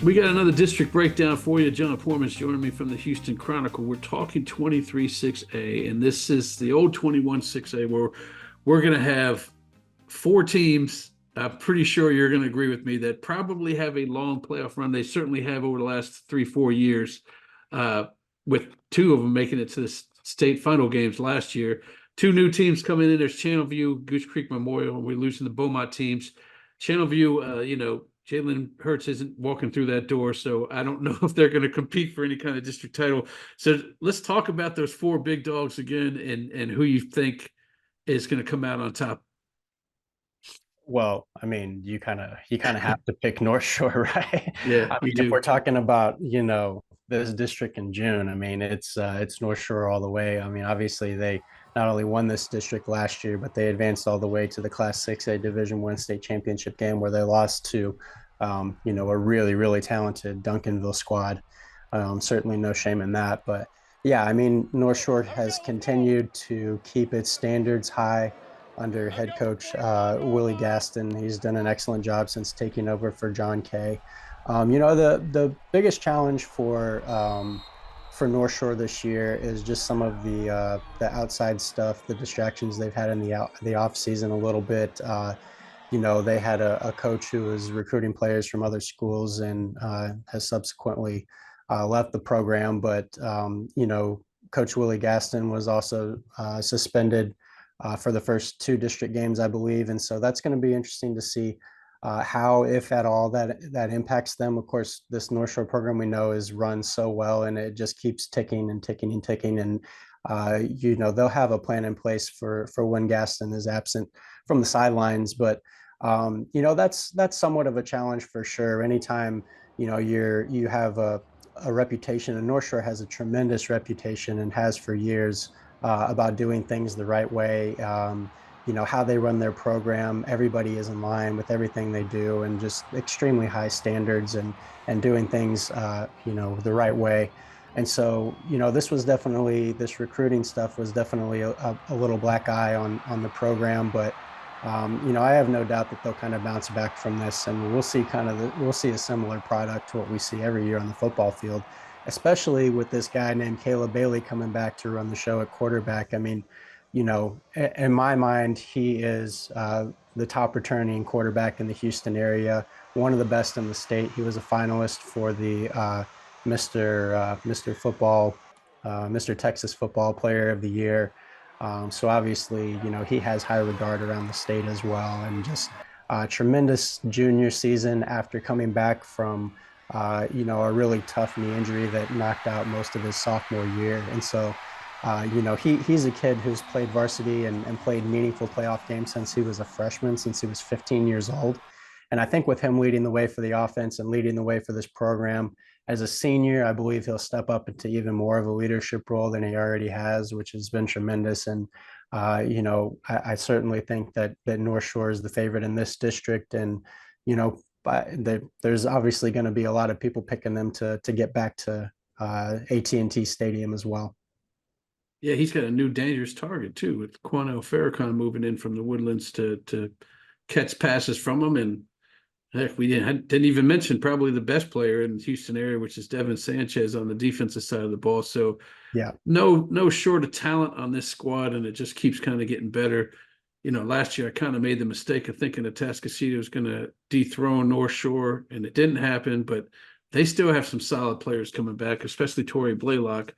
We got another district breakdown for you. Jon Poorman's joining me from the Houston Chronicle. We're talking 23-6A, and this is the old 21-6A where we're going to have four teams. I'm pretty sure you're going to agree with me that probably have a long playoff run. They certainly have over the last 3-4 years, uh, with two of them making it to the state final games last year. Two new teams coming in. There's Channelview, Goose Creek Memorial, and we're losing the Beaumont teams. Channelview, Jalen Hurts isn't walking through that door, so I don't know if they're going to compete for any kind of district title. So let's talk about those four big dogs again, and who you think is going to come out on top. Well, I mean, you kind of have to pick North Shore, right? Yeah, I you mean, if we're do. talking about, this district in June, I mean, it's North Shore all the way. I mean, obviously they not only won this district last year, but they advanced all the way to the Class 6A Division One state championship game where they lost to, a really, really talented Duncanville squad. Certainly no shame in that. But yeah, I mean, North Shore has continued to keep its standards high under head coach Willie Gaston. He's done an excellent job since taking over for John Kay. The biggest challenge for North Shore this year is just some of the outside stuff, the distractions they've had in the off season a little bit. They had a coach who was recruiting players from other schools and has subsequently left the program. But Coach Willie Gaston was also suspended for the first two district games, I believe. And so that's going to be interesting to see how, if at all, that impacts them. Of course, this North Shore program we know is run so well, and it just keeps ticking and ticking and ticking. And they'll have a plan in place for when Gaston is absent from the sidelines. But that's somewhat of a challenge for sure. Anytime you have a reputation, and North Shore has a tremendous reputation and has for years about doing things the right way. How they run their program, everybody is in line with everything they do, and just extremely high standards and doing things the right way. And so this recruiting stuff was definitely a little black eye on the program. But I have no doubt that they'll kind of bounce back from this, and we'll see a similar product to what we see every year on the football field, especially with this guy named Caleb Bailey coming back to run the show at quarterback. I mean, in my mind, he is the top returning quarterback in the Houston area, one of the best in the state. He was a finalist for the Mr. Football, Mr. Texas Football Player of the Year. So obviously, he has high regard around the state as well, and just tremendous junior season after coming back from, a really tough knee injury that knocked out most of his sophomore year. And so, he's a kid who's played varsity and played meaningful playoff games since he was a freshman, since he was 15 years old. And I think with him leading the way for the offense and leading the way for this program as a senior, I believe he'll step up into even more of a leadership role than he already has, which has been tremendous. And I certainly think that North Shore is the favorite in this district, and there's obviously going to be a lot of people picking them to get back to AT&T Stadium as well. Yeah, he's got a new dangerous target too, with Quanell Farrakhan moving in from the Woodlands to catch passes from him. And heck, we didn't even mention probably the best player in the Houston area, which is Devin Sanchez on the defensive side of the ball. So Yeah. no short of talent on this squad, and it just keeps kind of getting better. Last year I kind of made the mistake of thinking that Atascocita was going to dethrone North Shore, and it didn't happen. But they still have some solid players coming back, especially Torrey Blaylock.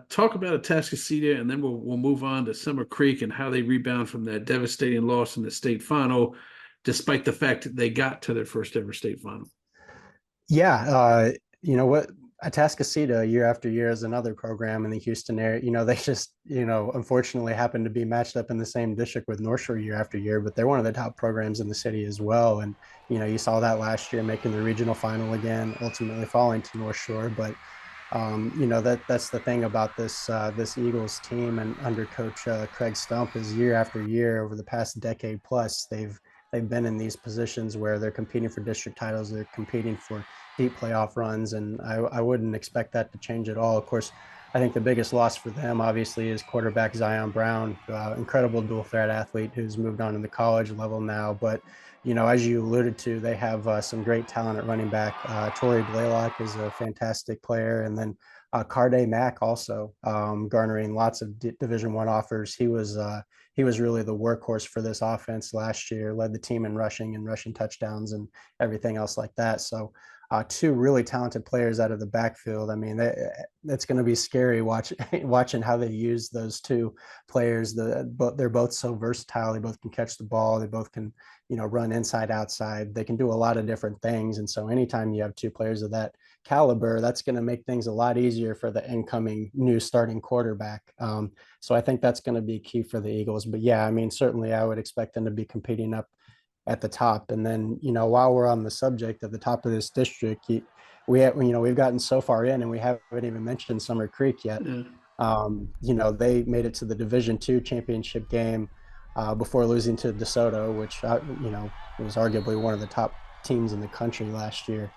Talk about Atascocita, and then we'll move on to Summer Creek and how they rebound from that devastating loss in the state final, despite the fact that they got to their first ever state final. Yeah, you know what? Atascocita year after year is another program in the Houston area. They just, unfortunately happen to be matched up in the same district with North Shore year after year, but they're one of the top programs in the city as well. And, you saw that last year making the regional final again, ultimately falling to North Shore. But, that's the thing about this Eagles team and under Coach Craig Stump is year after year over the past decade plus, they've been in these positions where they're competing for district titles, they're competing for deep playoff runs, and I wouldn't expect that to change at all. Of course, I think the biggest loss for them, obviously, is quarterback Zion Brown, incredible dual threat athlete who's moved on to the college level now. But, as you alluded to, they have some great talent at running back. Torrey Blaylock is a fantastic player. And then Carday Mack also garnering lots of Division I offers. He was really the workhorse for this offense last year, led the team in rushing and rushing touchdowns and everything else like that. So two really talented players out of the backfield. I mean, it's going to be scary watching how they use those two players. They're both so versatile. They both can catch the ball. They both can, run inside, outside. They can do a lot of different things. And so anytime you have two players of that caliber, that's going to make things a lot easier for the incoming new starting quarterback. So I think that's going to be key for the Eagles. But yeah, I mean, certainly I would expect them to be competing up at the top. And then, while we're on the subject of the top of this district, we've gotten so far in and we haven't even mentioned Summer Creek yet. They made it to the Division II championship game before losing to DeSoto, which, was arguably one of the top teams in the country last year.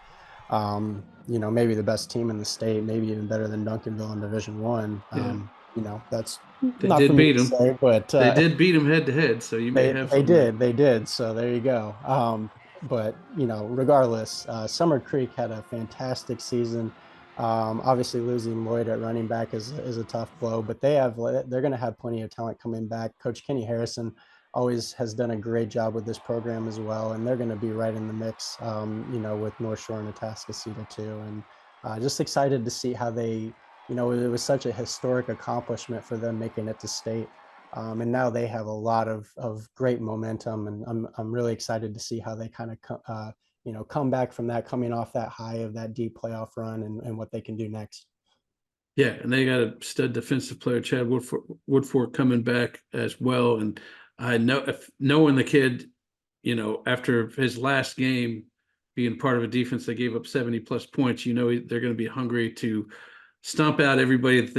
Maybe the best team in the state, maybe even better than Duncanville in Division I. That's They not did for me beat to them. say, but They did beat them head to head, so you may have they something there. did. So there you go. But regardless, Summer Creek had a fantastic season. Obviously, losing Lloyd at running back is a tough blow, but they're going to have plenty of talent coming back. Coach Kenny Harrison always has done a great job with this program as well, and they're going to be right in the mix. With North Shore and Atascocita too, and just excited to see how they. It was such a historic accomplishment for them making it to state. And now they have a lot of great momentum, and I'm really excited to see how they kind of come back from that, coming off that high of that deep playoff run, and what they can do next. Yeah, and they got a stud defensive player, Chad Woodford coming back as well. And I know, knowing the kid, after his last game being part of a defense that gave up 70+ points, they're going to be hungry to stomp out everybody that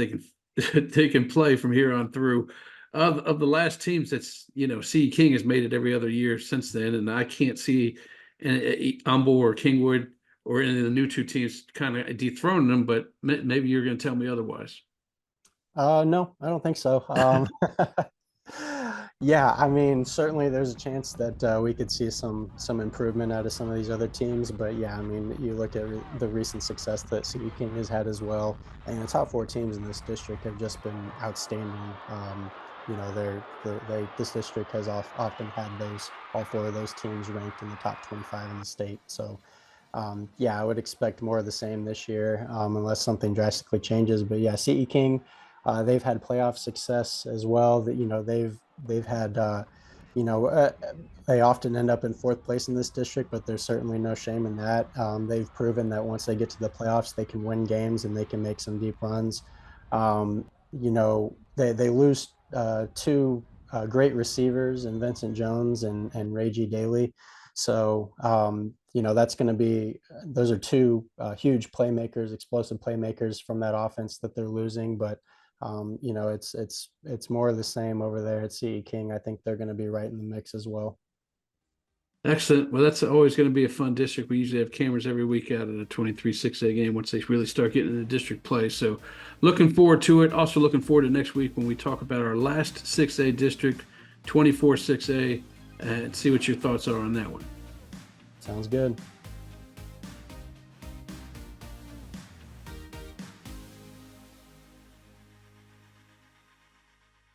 they can play from here on through. Of the last teams, that's CE King has made it every other year since then, and I can't see Humble or Kingwood or any of the new two teams kind of dethroning them. But maybe you're going to tell me otherwise. No, I don't think so. Yeah, I mean, certainly there's a chance that we could see some improvement out of some of these other teams. But yeah, I mean, you look at the recent success that CE King has had as well, and the top four teams in this district have just been outstanding. This district has often had all four of those teams ranked in the top 25 in the state. So yeah, I would expect more of the same this year, unless something drastically changes. But yeah, CE King, they've had playoff success as well. That they've had, they often end up in fourth place in this district, but there's certainly no shame in that. They've proven that once they get to the playoffs, they can win games and they can make some deep runs. They lose two great receivers in Vincent Jones and Reggie Daly. So, that's going to be, those are two huge playmakers, explosive playmakers from that offense that they're losing. But, it's more of the same over there at CE King. I think they're going to be right in the mix as well. Excellent. Well, that's always going to be a fun district. We usually have cameras every week out at a 23-6A game once they really start getting into district play. So looking forward to it. Also looking forward to next week when we talk about our last 6A district, 24-6A, and see what your thoughts are on that one. Sounds good.